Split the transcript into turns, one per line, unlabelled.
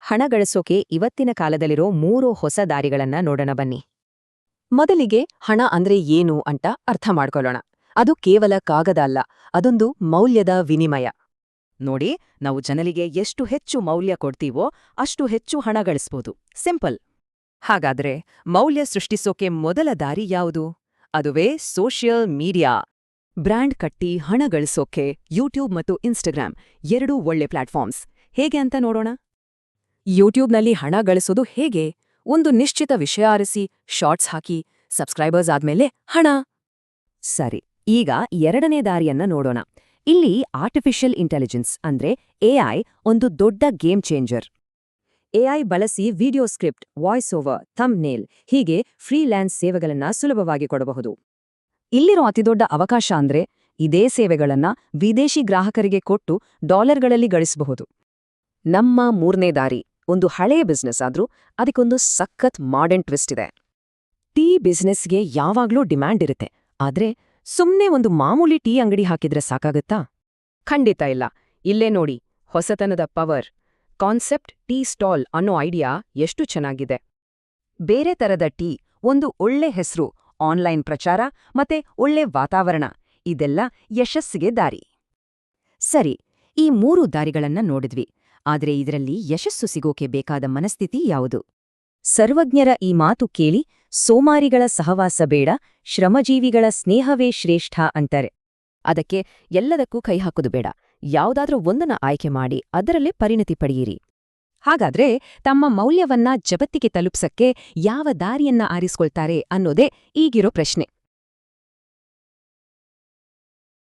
ಹಣ ಗಳಿಸೋಕೆ ಇವತ್ತಿನ ಕಾಲದಲ್ಲಿರೋ 3 ಹೊಸ ದಾರಿಗಳನ್ನ ನೋಡೋಣ ಬನ್ನಿ. ಮೊದಲಿಗೆ ಹಣ ಅಂದ್ರೆ ಏನು ಅಂತ ಅರ್ಥ ಮಾಡ್ಕೊಳ್ಳೋಣ. ಅದು ಕೇವಲ ಕಾಗದ ಅಲ್ಲ, ಅದೊಂದು ಮೌಲ್ಯದ ವಿನಿಮಯ. ನೋಡಿ, ನಾವು ಜನರಿಗೆ ಎಷ್ಟು ಹೆಚ್ಚು ಮೌಲ್ಯ ಕೊಡ್ತೀವೋ ಅಷ್ಟು ಹೆಚ್ಚು ಹಣ ಗಳಿಸ್ಬೋದು. ಸಿಂಪಲ್. ಹಾಗಾದ್ರೆ ಮೌಲ್ಯ ಸೃಷ್ಟಿಸೋಕೆ ಮೊದಲ ದಾರಿ ಯಾವುದು? ಅದುವೇ ಸೋಷಿಯಲ್ ಮೀಡಿಯಾ. ಬ್ರ್ಯಾಂಡ್ ಕಟ್ಟಿ ಹಣ ಗಳಿಸೋಕೆ ಯೂಟ್ಯೂಬ್ ಮತ್ತು ಇನ್ಸ್ಟಾಗ್ರಾಮ್ ಎರಡೂ ಒಳ್ಳೆ ಪ್ಲಾಟ್ಫಾರ್ಮ್ಸ್. ಹೇಗೆ ಅಂತ ನೋಡೋಣ. ಯೂಟ್ಯೂಬ್ನಲ್ಲಿ ಹಣ ಗಳಿಸೋದು ಹೇಗೆ? ಒಂದು ನಿಶ್ಚಿತ ವಿಷಯ ಆರಿಸಿ, ಶಾರ್ಟ್ಸ್ ಹಾಕಿ, ಸಬ್ಸ್ಕ್ರೈಬರ್ಸ್ ಆದ್ಮೇಲೆ ಹಣ. ಸರಿ, ಈಗ ಎರಡನೇ ದಾರಿಯನ್ನ ನೋಡೋಣ. ಇಲ್ಲಿ ಆರ್ಟಿಫಿಷಿಯಲ್ ಇಂಟೆಲಿಜೆನ್ಸ್ ಅಂದ್ರೆ ಎಐ ಒಂದು ದೊಡ್ಡ ಗೇಮ್ ಚೇಂಜರ್. ಎಐ ಬಳಸಿ video script, voice over, thumbnail ಹೀಗೆ ಫ್ರೀಲ್ಯಾನ್ಸ್ ಸೇವೆಗಳನ್ನ ಸುಲಭವಾಗಿ ಕೊಡಬಹುದು. ಇಲ್ಲಿರೋ ಅತಿದೊಡ್ಡ ಅವಕಾಶ ಅಂದ್ರೆ ಇದೇ ಸೇವೆಗಳನ್ನ ವಿದೇಶಿ ಗ್ರಾಹಕರಿಗೆ ಕೊಟ್ಟು ಡಾಲರ್ಗಳಲ್ಲಿ ಗಳಿಸಬಹುದು. ನಮ್ಮ ಮೂರನೇ ದಾರಿ ಒಂದು ಹಳೆಯ ಬಿಸ್ನೆಸ್ ಆದ್ರೂ ಅದಕ್ಕೊಂದು ಸಖತ್ ಮಾಡರ್ನ್ ಟ್ವಿಸ್ಟ್ ಇದೆ. ಟೀ ಬಿಸ್ನೆಸ್ಗೆ ಯಾವಾಗ್ಲೂ ಡಿಮ್ಯಾಂಡ್ ಇರುತ್ತೆ, ಆದ್ರೆ ಸುಮ್ನೆ ಒಂದು ಮಾಮೂಲಿ ಟೀ ಅಂಗಡಿ ಹಾಕಿದ್ರೆ ಸಾಕಾಗತ್ತಾ? ಖಂಡಿತ ಇಲ್ಲ. ಇಲ್ಲೇ ನೋಡಿ ಹೊಸತನದ ಪವರ್. ಕಾನ್ಸೆಪ್ಟ್ ಟೀ ಸ್ಟಾಲ್ ಅನ್ನೋ ಐಡಿಯಾ ಎಷ್ಟು ಚೆನ್ನಾಗಿದೆ. ಬೇರೆ ತರದ ಟೀ, ಒಂದು ಒಳ್ಳೆ ಹೆಸರು, ಆನ್ಲೈನ್ ಪ್ರಚಾರ ಮತ್ತೆ ಒಳ್ಳೆ ವಾತಾವರಣ, ಇದೆಲ್ಲ ಯಶಸ್ಸಿಗೆ ದಾರಿ. ಸರಿ, ಈ 3 ದಾರಿಗಳನ್ನ ನೋಡಿದ್ವಿ. ಆದ್ರೆ ಇದರಲ್ಲಿ ಯಶಸ್ಸು ಸಿಗೋಕೆ ಬೇಕಾದ ಮನಸ್ಥಿತಿ ಯಾವುದು? ಸರ್ವಜ್ಞರ ಈ ಮಾತು ಕೇಳಿ, ಸೋಮಾರಿಗಳ ಸಹವಾಸ ಬೇಡ, ಶ್ರಮಜೀವಿಗಳ ಸ್ನೇಹವೇ ಶ್ರೇಷ್ಠ ಅಂತಾರೆ. ಅದಕ್ಕೆ ಎಲ್ಲದಕ್ಕೂ ಕೈ ಹಾಕೋದು ಬೇಡ, ಯಾವುದಾದ್ರೂ ಒಂದನ್ನ ಆಯ್ಕೆ ಮಾಡಿ ಅದರಲ್ಲೇ ಪರಿಣತಿ ಪಡೆಯಿರಿ. ಹಾಗಾದ್ರೆ ತಮ್ಮ ಮೌಲ್ಯವನ್ನ ಜಗತ್ತಿಗೆ ತಲುಪ್ಸಕ್ಕೆ ಯಾವ ದಾರಿಯನ್ನ ಆರಿಸ್ಕೊಳ್ತಾರೆ ಅನ್ನೋದೇ ಈಗಿರೋ ಪ್ರಶ್ನೆ.